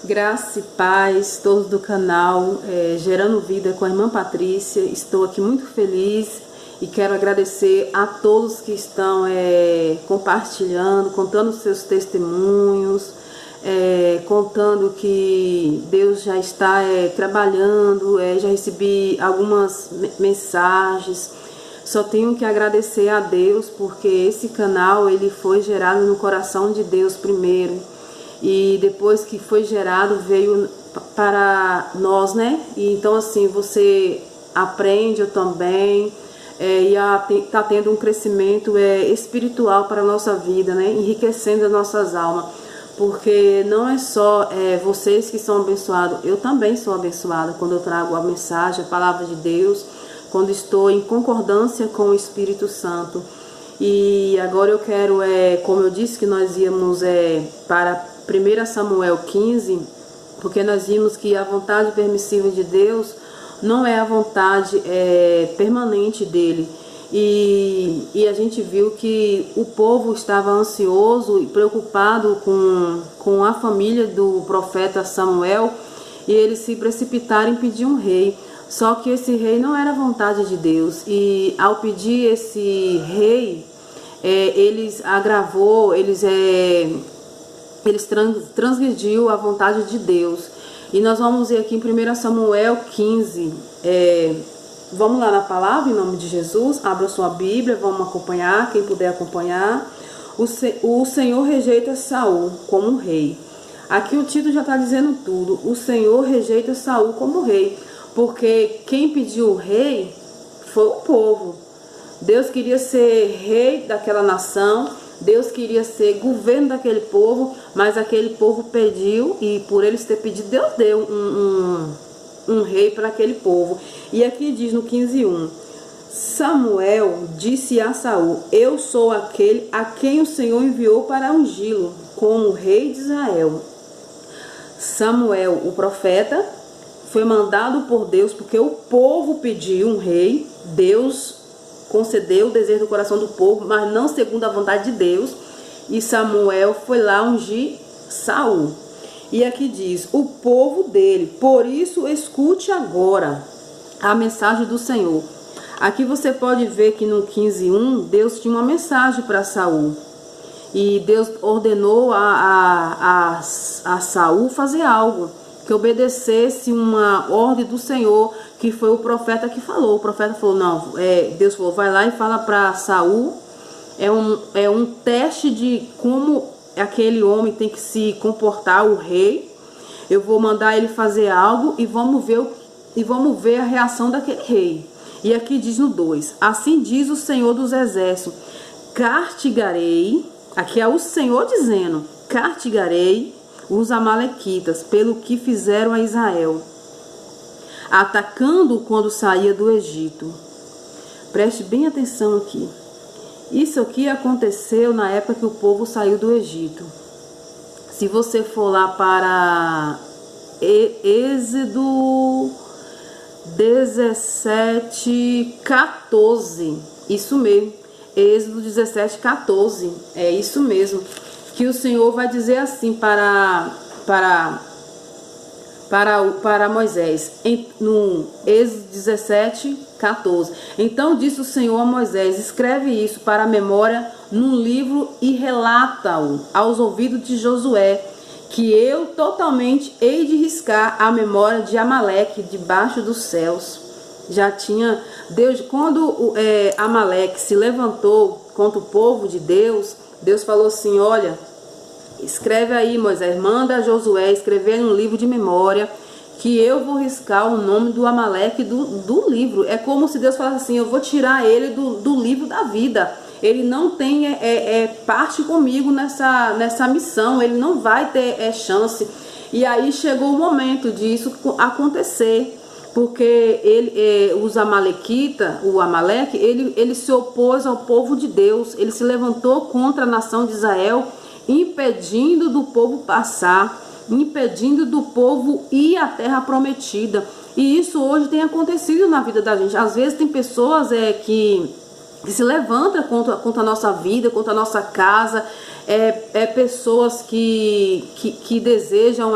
Graça e paz, todos do canal Gerando Vida com a irmã Patrícia. Estou aqui muito feliz e quero agradecer a todos que estão compartilhando, contando seus testemunhos, contando que Deus já está trabalhando. Já recebi algumas mensagens. Só tenho que agradecer a Deus, porque esse canal ele foi gerado no coração de Deus primeiro. E depois que foi gerado, veio para nós, né? E então assim, você aprende, eu também, e está tendo um crescimento espiritual para a nossa vida, né? Enriquecendo as nossas almas. Porque não é só vocês que são abençoados, eu também sou abençoada quando eu trago a mensagem, a palavra de Deus, quando estou em concordância com o Espírito Santo. E agora eu quero, como eu disse, que nós íamos para 1 Samuel 15, porque nós vimos que a vontade permissiva de Deus não é a vontade permanente dele. E a gente viu que o povo estava ansioso e preocupado com a família do profeta Samuel, e eles se precipitaram em pedir um rei. Só que esse rei não era a vontade de Deus, e ao pedir esse rei, eles transgrediu a vontade de Deus. E nós vamos ver aqui em 1 Samuel 15, vamos lá na palavra, em nome de Jesus. Abra sua Bíblia, vamos acompanhar, quem puder acompanhar. O Senhor rejeita Saul como rei. Aqui o título já está dizendo tudo. O Senhor rejeita Saul como rei, porque quem pediu o rei foi o povo. Deus queria ser rei daquela nação, Deus queria ser governo daquele povo, mas aquele povo pediu, e por eles ter pedido, Deus deu um rei para aquele povo. E aqui diz no 15:1: Samuel disse a Saul: eu sou aquele a quem o Senhor enviou para ungí-lo como rei de Israel. Samuel, o profeta, foi mandado por Deus porque o povo pediu um rei. Deus concedeu o desejo do coração do povo, mas não segundo a vontade de Deus. E Samuel foi lá ungir Saul. E aqui diz: o povo dele, por isso escute agora a mensagem do Senhor. Aqui você pode ver que no 15:1 Deus tinha uma mensagem para Saul. E Deus ordenou a Saul fazer algo, que obedecesse uma ordem do Senhor, que foi o profeta que falou. O profeta falou, não, Deus falou, vai lá e fala para Saul, é um teste de como aquele homem tem que se comportar, o rei. Eu vou mandar ele fazer algo e vamos ver a reação daquele rei. E aqui diz no 2, assim diz o Senhor dos Exércitos, castigarei, aqui é o Senhor dizendo, castigarei os amalequitas pelo que fizeram a Israel, atacando-o quando saía do Egito. Preste bem atenção aqui. Isso aqui aconteceu na época que o povo saiu do Egito. Se você for lá para Êxodo 17:14, isso mesmo, Êxodo 17:14, é isso mesmo, que o Senhor vai dizer assim para Moisés, no Êxodo 17:14. Então disse o Senhor a Moisés: escreve isso para a memória num livro e relata-o aos ouvidos de Josué, que eu totalmente hei de riscar a memória de Amaleque debaixo dos céus. Já tinha Deus, quando Amaleque se levantou contra o povo de Deus, Deus falou assim: olha, escreve aí, Moisés, manda a Josué escrever um livro de memória, que eu vou riscar o nome do Amaleque do livro. É como se Deus falasse assim: eu vou tirar ele do livro da vida. Ele não tem parte comigo nessa missão, ele não vai ter chance. E aí chegou o momento disso acontecer, porque os amalequitas, o Amaleque, ele se opôs ao povo de Deus, ele se levantou contra a nação de Israel, impedindo do povo passar, impedindo do povo ir à terra prometida. E isso hoje tem acontecido na vida da gente. Às vezes tem pessoas que que se levanta contra a nossa vida, contra a nossa casa, pessoas que desejam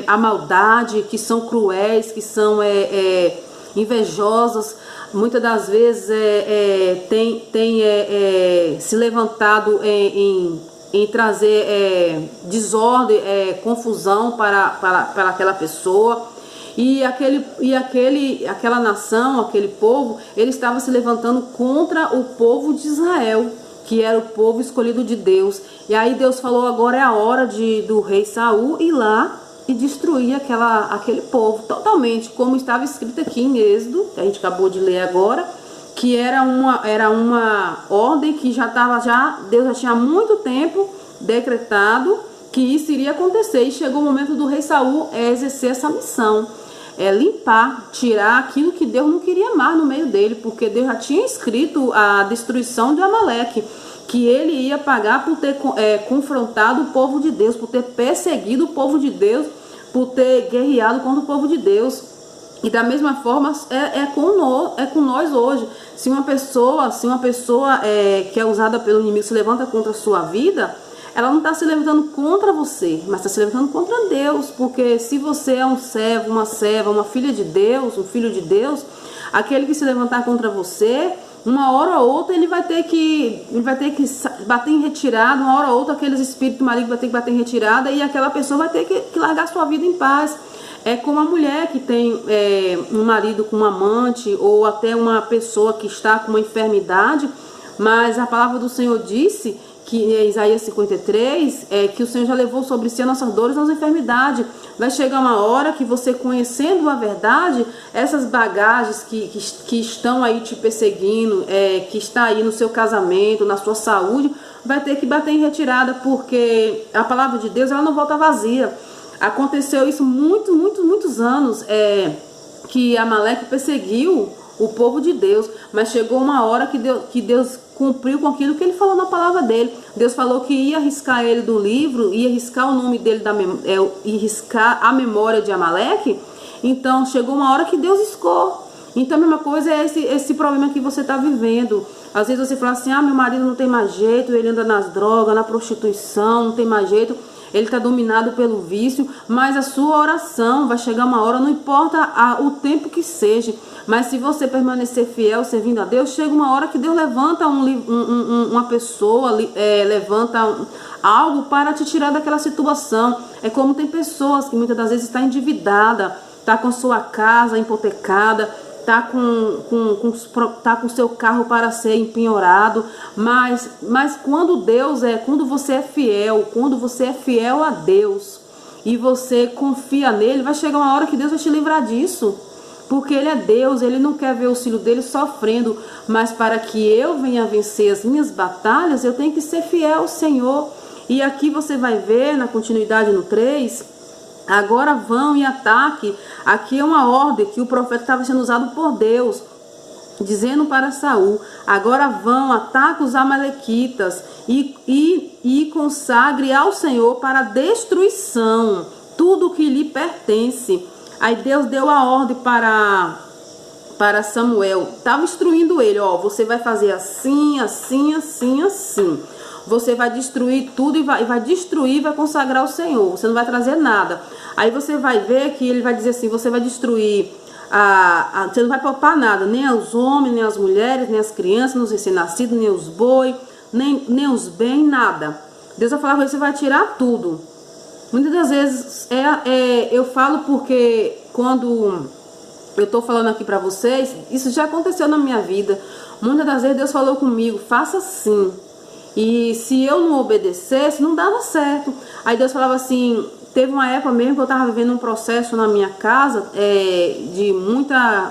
a maldade, que são cruéis, que são invejosas. Muitas das vezes tem se levantado em trazer desordem, confusão para aquela pessoa. E aquela nação, aquele povo, ele estava se levantando contra o povo de Israel, que era o povo escolhido de Deus. E aí Deus falou: agora é a hora do rei Saul ir lá e destruir aquele povo totalmente, como estava escrito aqui em Êxodo, que a gente acabou de ler agora, que era uma ordem que Deus já tinha há muito tempo decretado que isso iria acontecer. E chegou o momento do rei Saul exercer essa missão, limpar, tirar aquilo que Deus não queria mais no meio dele, porque Deus já tinha escrito a destruição de Amaleque, que ele ia pagar por ter confrontado o povo de Deus, por ter perseguido o povo de Deus, por ter guerreado contra o povo de Deus. E da mesma forma com nós hoje. Se uma pessoa que é usada pelo inimigo se levanta contra a sua vida, ela não está se levantando contra você, mas está se levantando contra Deus. Porque se você é um servo, uma serva, uma filha de Deus, um filho de Deus, aquele que se levantar contra você, uma hora ou outra ele vai ter que bater em retirada. Uma hora ou outra aqueles espíritos malignos vai ter que bater em retirada, e aquela pessoa vai ter que largar sua vida em paz. É como a mulher que tem um marido com um amante, ou até uma pessoa que está com uma enfermidade, mas a palavra do Senhor disse que em Isaías 53, que o Senhor já levou sobre si as nossas dores e as nossas enfermidades. Vai chegar uma hora que você, conhecendo a verdade, essas bagagens que estão aí te perseguindo, que está aí no seu casamento, na sua saúde, vai ter que bater em retirada, porque a palavra de Deus ela não volta vazia. Aconteceu isso muitos anos, que Amaleque perseguiu o povo de Deus, mas chegou uma hora que Deus cumpriu com aquilo que ele falou na palavra dele. Deus falou que ia riscar ele do livro, ia riscar o nome dele, ia riscar a memória de Amaleque. Então chegou uma hora que Deus riscou. Então a mesma coisa é esse problema que você está vivendo. Às vezes você fala assim: meu marido não tem mais jeito, ele anda nas drogas, na prostituição, não tem mais jeito, ele está dominado pelo vício. Mas a sua oração vai chegar uma hora, não importa o tempo que seja, mas se você permanecer fiel, servindo a Deus, chega uma hora que Deus levanta uma pessoa, levanta algo para te tirar daquela situação. É como tem pessoas que muitas das vezes está endividada, está com sua casa hipotecada, está com seu carro para ser empenhorado, mas quando você é fiel a Deus e você confia nele, vai chegar uma hora que Deus vai te livrar disso, porque ele é Deus. Ele não quer ver o filho dele sofrendo, mas para que eu venha vencer as minhas batalhas, eu tenho que ser fiel ao Senhor. E aqui você vai ver na continuidade no 3, agora vão e ataque. Aqui é uma ordem que o profeta estava sendo usado por Deus, dizendo para Saul: agora vão, ataque os amalequitas e consagre ao Senhor para destruição tudo que lhe pertence. Aí Deus deu a ordem para Samuel, estava instruindo ele: você vai fazer assim, assim, assim, assim. Você vai destruir tudo e vai destruir, vai consagrar ao Senhor. Você não vai trazer nada. Aí você vai ver que ele vai dizer assim: você vai destruir, você não vai poupar nada, nem os homens, nem as mulheres, nem as crianças, nem os recém-nascidos, nem os boi, nem os bens, nada. Deus vai falar com você vai tirar tudo. Muitas das vezes eu falo porque quando eu estou falando aqui para vocês, isso já aconteceu na minha vida. Muitas das vezes Deus falou comigo: faça assim. E se eu não obedecesse, não dava certo. Aí Deus falava assim, teve uma época mesmo que eu estava vivendo um processo na minha casa, de muita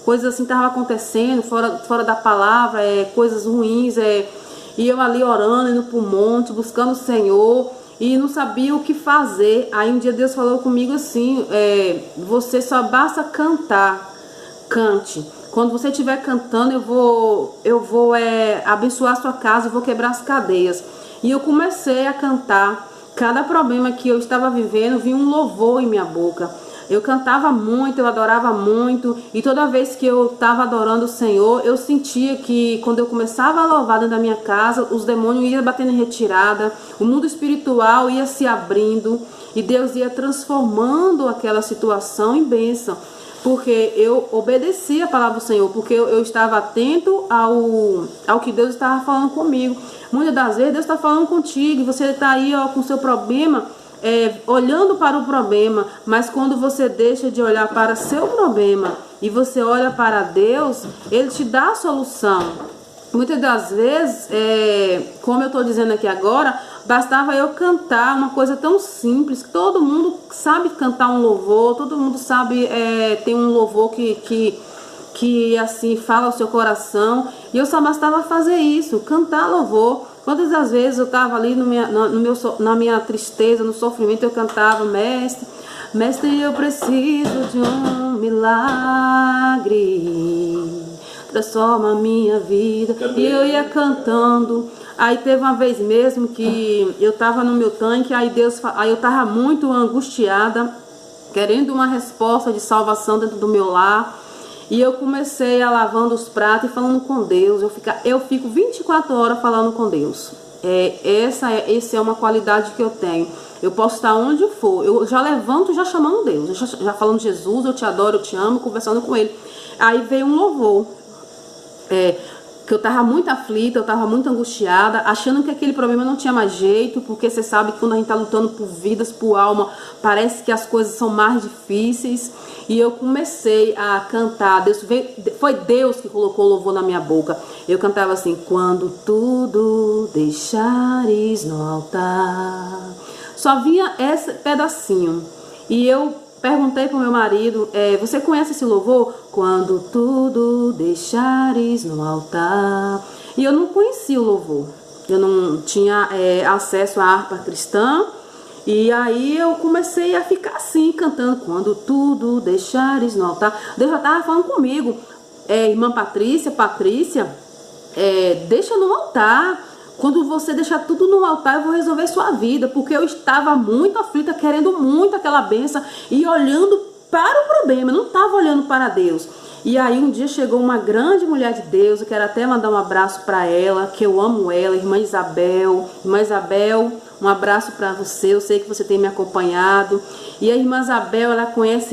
coisa assim estava acontecendo, fora da palavra, coisas ruins, e eu ali orando, indo para o monte, buscando o Senhor, e não sabia o que fazer. Aí um dia Deus falou comigo assim: você só basta cantar, cante. Quando você estiver cantando, eu vou abençoar a sua casa, eu vou quebrar as cadeias. E eu comecei a cantar. Cada problema que eu estava vivendo, vinha um louvor em minha boca. Eu cantava muito, eu adorava muito, e toda vez que eu estava adorando o Senhor, eu sentia que quando eu começava a louvar dentro da minha casa, os demônios iam batendo em retirada, o mundo espiritual ia se abrindo e Deus ia transformando aquela situação em bênção, porque eu obedecia a palavra do Senhor, porque eu estava atento ao que Deus estava falando comigo. Muitas das vezes Deus está falando contigo, e você está aí com o seu problema, olhando para o problema, mas quando você deixa de olhar para seu problema e você olha para Deus, Ele te dá a solução. Muitas das vezes, como eu estou dizendo aqui agora, bastava eu cantar uma coisa tão simples, que todo mundo sabe cantar um louvor, todo mundo sabe, tem um louvor que assim fala ao seu coração, e eu só bastava fazer isso, cantar louvor. Quantas das vezes eu estava ali na minha tristeza, no sofrimento, eu cantava: mestre, mestre, eu preciso de um milagre, transforma a minha vida. E eu ia cantando. Aí teve uma vez mesmo que eu estava no meu tanque, aí eu estava muito angustiada, querendo uma resposta de salvação dentro do meu lar. E eu comecei a lavando os pratos e falando com Deus. Eu fico 24 horas falando com Deus. Essa é uma qualidade que eu tenho. Eu posso estar onde for, eu já levanto já chamando Deus, já falando: Jesus, eu te adoro, eu te amo, conversando com Ele. Aí veio um louvor, que eu estava muito aflita, eu estava muito angustiada, achando que aquele problema não tinha mais jeito, porque você sabe que quando a gente está lutando por vidas, por alma, parece que as coisas são mais difíceis. E eu comecei a cantar. Foi Deus que colocou o louvor na minha boca. Eu cantava assim: quando tudo deixares no altar. Só vinha esse pedacinho. E eu perguntei pro meu marido: você conhece esse louvor? Quando tudo deixares no altar. E eu não conhecia o louvor. Eu não tinha acesso à harpa cristã. E aí eu comecei a ficar assim, cantando: quando tudo deixares no altar. Deus já estava falando comigo: irmã Patrícia, deixa no altar. Quando você deixar tudo no altar, eu vou resolver sua vida. Porque eu estava muito aflita, querendo muito aquela bênção e olhando para o problema, eu não estava olhando para Deus. E aí um dia chegou uma grande mulher de Deus, eu quero até mandar um abraço para ela, que eu amo ela, irmã Isabel. Irmã Isabel, um abraço para você, eu sei que você tem me acompanhado. E a irmã Isabel, ela conhece